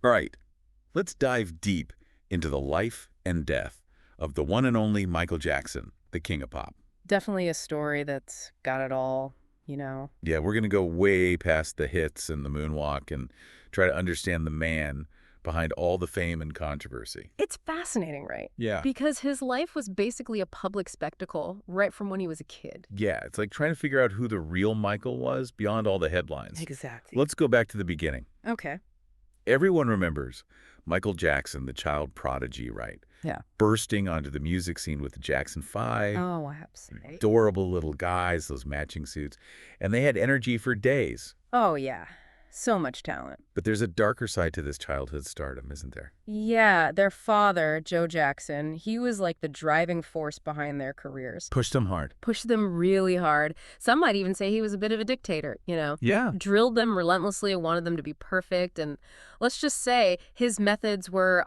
All right, let's dive deep into the life and death of the one and only Michael Jackson, the king of pop. Definitely a story that's got it all. Yeah, we're going to go way past the hits and the moonwalk and try to understand the man behind all the fame and controversy. It's fascinating, right? Yeah. Because his life was basically a public spectacle right from when he was a kid. Yeah, it's like trying to figure out who the real Michael was beyond all the headlines. Exactly. Let's go back to the beginning. Okay. Everyone remembers Michael Jackson, the child prodigy, right? Yeah. Bursting onto the music scene with the Jackson 5. Oh, absolutely. Adorable little guys, those matching suits. And they had energy for days. Oh, yeah. So much talent. But there's a darker side to this childhood stardom, isn't there? Yeah, their father, Joe Jackson, he was like the driving force behind their careers. Pushed them hard. Pushed them really hard. Some might even say he was a bit of a dictator. Yeah. Drilled them relentlessly and wanted them to be perfect. And let's just say his methods were,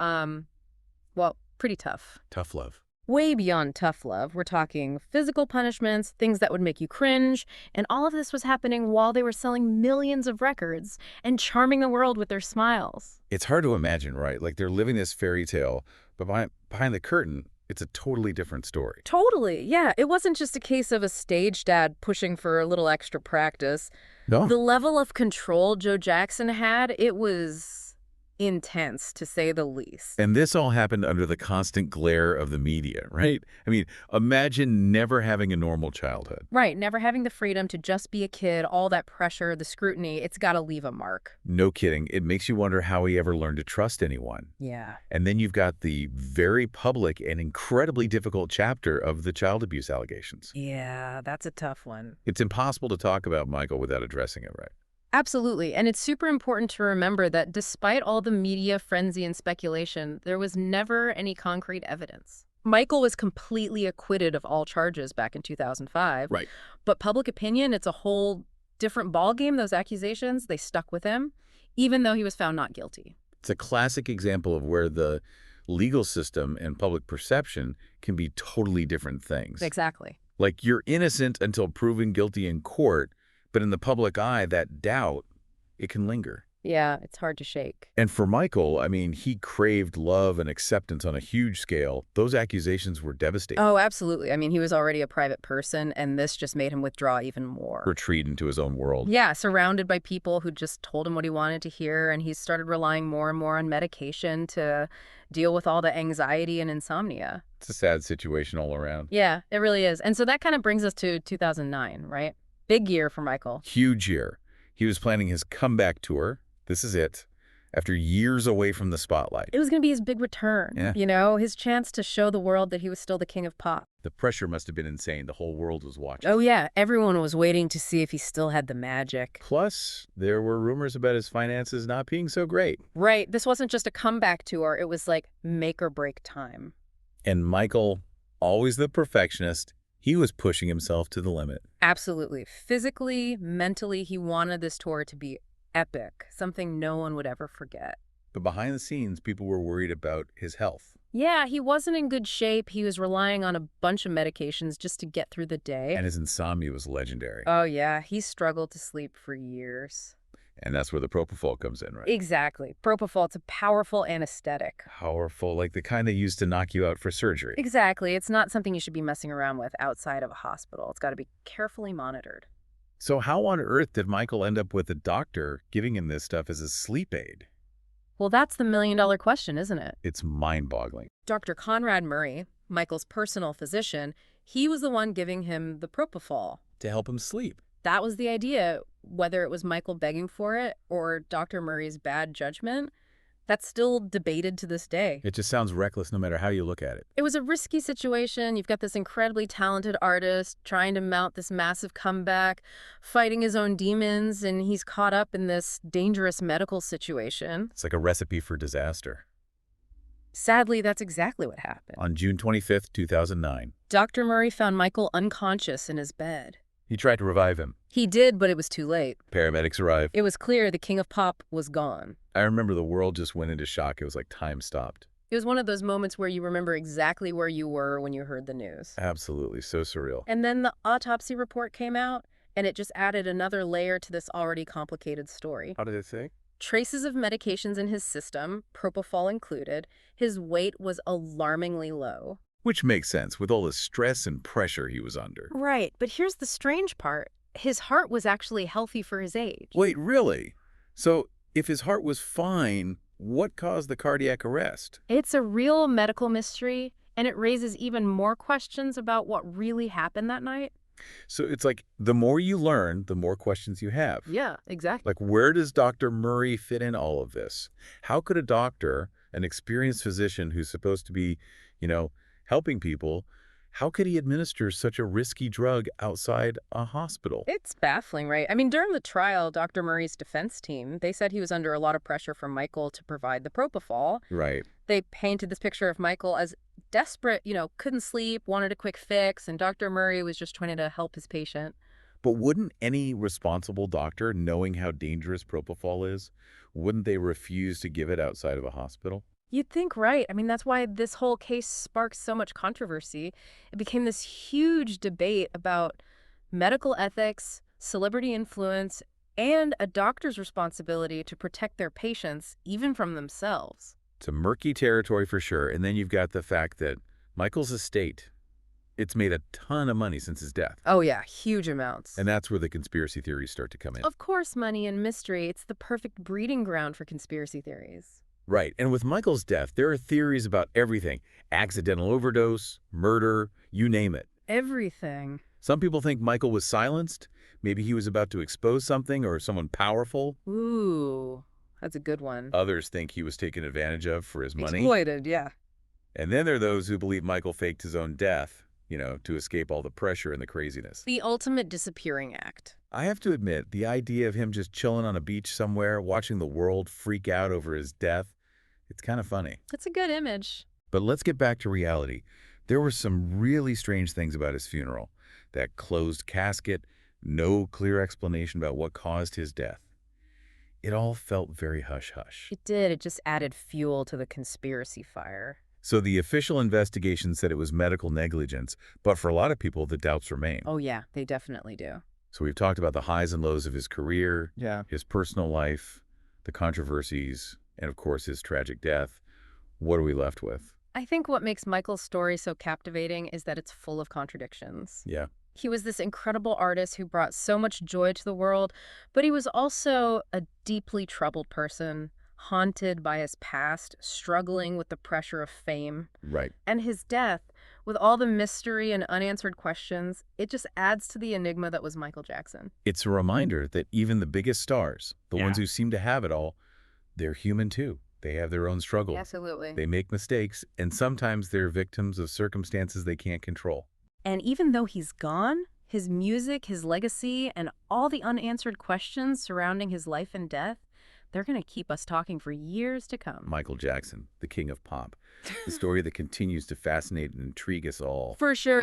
well, pretty tough. Tough love. Way beyond tough love. We're talking physical punishments, things that would make you cringe, and all of this was happening while they were selling millions of records and charming the world with their smiles. It's hard to imagine, right? Like they're living this fairy tale, but behind the curtain, it's a totally different story. Totally, yeah. It wasn't just a case of a stage dad pushing for a little extra practice. No. The level of control Joe Jackson had, it was intense, to say the least. And this all happened under the constant glare of the media, right? I mean, imagine never having a normal childhood. Right, never having the freedom to just be a kid, all that pressure, the scrutiny, it's got to leave a mark. No kidding. It makes you wonder how he ever learned to trust anyone. Yeah. And then you've got the very public and incredibly difficult chapter of the child abuse allegations. Yeah, that's a tough one. It's impossible to talk about Michael without addressing it, right? Absolutely. And it's super important to remember that despite all the media frenzy and speculation, there was never any concrete evidence. Michael was completely acquitted of all charges back in 2005. Right. But public opinion, it's a whole different ballgame. Those accusations, they stuck with him, even though he was found not guilty. It's a classic example of where the legal system and public perception can be totally different things. Exactly. Like you're innocent until proven guilty in court, but in the public eye, that doubt, it can linger. Yeah, it's hard to shake. And for Michael, I mean, he craved love and acceptance on a huge scale. Those accusations were devastating. Oh, absolutely. I mean, he was already a private person, and this just made him withdraw even more. Retreat into his own world. Yeah, surrounded by people who just told him what he wanted to hear, and he started relying more and more on medication to deal with all the anxiety and insomnia. It's a sad situation all around. Yeah, it really is. And so that kind of brings us to 2009, right? Big year for Michael. Huge year. He was planning his comeback tour. This is it. After years away from the spotlight. It was going to be his big return, his chance to show the world that he was still the king of pop. The pressure must have been insane. The whole world was watching. Oh, yeah. Everyone was waiting to see if he still had the magic. Plus, there were rumors about his finances not being so great. Right. This wasn't just a comeback tour. It was like make or break time. And Michael, always the perfectionist, he was pushing himself to the limit. Absolutely. Physically, mentally, he wanted this tour to be epic, something no one would ever forget. But behind the scenes, people were worried about his health. Yeah, he wasn't in good shape. He was relying on a bunch of medications just to get through the day. And his insomnia was legendary. Oh, yeah. He struggled to sleep for years. And that's where the propofol comes in, right? Exactly. Propofol, it's a powerful anesthetic. Powerful, like the kind they use to knock you out for surgery. Exactly. It's not something you should be messing around with outside of a hospital. It's got to be carefully monitored. So how on earth did Michael end up with a doctor giving him this stuff as a sleep aid? Well, that's the million-dollar question, isn't it? It's mind-boggling. Dr. Conrad Murray, Michael's personal physician, he was the one giving him the propofol. To help him sleep. That was the idea. Whether it was Michael begging for it or Dr. Murray's bad judgment, that's still debated to this day. It just sounds reckless no matter how you look at it. It was a risky situation. You've got this incredibly talented artist trying to mount this massive comeback, fighting his own demons, and he's caught up in this dangerous medical situation. It's like a recipe for disaster. Sadly, that's exactly what happened. On June 25th, 2009. Dr. Murray found Michael unconscious in his bed. He tried to revive him. He did, but it was too late. Paramedics arrived. It was clear the king of pop was gone. I remember the world just went into shock. It was like time stopped. It was one of those moments where you remember exactly where you were when you heard the news. Absolutely. So surreal. And then the autopsy report came out, and it just added another layer to this already complicated story. How did it say? traces of medications in his system, propofol included. His weight was alarmingly low. Which makes sense with all the stress and pressure he was under. Right, but here's the strange part. His heart was actually healthy for his age. Wait, really? So if his heart was fine, what caused the cardiac arrest? It's a real medical mystery, and it raises even more questions about what really happened that night. So it's like the more you learn, the more questions you have. Yeah, exactly. Like, where does Dr. Murray fit in all of this? How could a doctor, an experienced physician who's supposed to be, helping people, how could he administer such a risky drug outside a hospital? It's baffling, right? I mean, during the trial, Dr. Murray's defense team, they said he was under a lot of pressure from Michael to provide the propofol. Right. They painted this picture of Michael as desperate, couldn't sleep, wanted a quick fix, and Dr. Murray was just trying to help his patient. But wouldn't any responsible doctor, knowing how dangerous propofol is, wouldn't they refuse to give it outside of a hospital? You'd think, right? I mean, that's why this whole case sparked so much controversy. It became this huge debate about medical ethics, celebrity influence, and a doctor's responsibility to protect their patients, even from themselves. It's a murky territory for sure. And then you've got the fact that Michael's estate, it's made a ton of money since his death. Oh, yeah, huge amounts. And that's where the conspiracy theories start to come in. Of course, money and mystery, it's the perfect breeding ground for conspiracy theories. Right. And with Michael's death, there are theories about everything. Accidental overdose, murder, you name it. Everything. Some people think Michael was silenced. Maybe he was about to expose something or someone powerful. Ooh, that's a good one. Others think he was taken advantage of for his money. Exploited, yeah. And then there are those who believe Michael faked his own death, to escape all the pressure and the craziness. The ultimate disappearing act. I have to admit, the idea of him just chilling on a beach somewhere, watching the world freak out over his death, it's kind of funny. It's a good image. But let's get back to reality. There were some really strange things about his funeral. That closed casket, no clear explanation about what caused his death. It all felt very hush-hush. It did. It just added fuel to the conspiracy fire. So the official investigation said it was medical negligence, but for a lot of people, the doubts remain. Oh, yeah, they definitely do. So we've talked about the highs and lows of his career, Yeah. his personal life, the controversies, and of course his tragic death. What are we left with? I think what makes Michael's story so captivating is that it's full of contradictions. Yeah. He was this incredible artist who brought so much joy to the world, but he was also a deeply troubled person, haunted by his past, struggling with the pressure of fame. Right. And his death, with all the mystery and unanswered questions, it just adds to the enigma that was Michael Jackson. It's a reminder that even the biggest stars, the ones who seem to have it all, they're human too. They have their own struggles. Absolutely. They make mistakes, and sometimes they're victims of circumstances they can't control. And even though he's gone, his music, his legacy, and all the unanswered questions surrounding his life and death, they're going to keep us talking for years to come. Michael Jackson, the king of pop. The story that continues to fascinate and intrigue us all. For sure.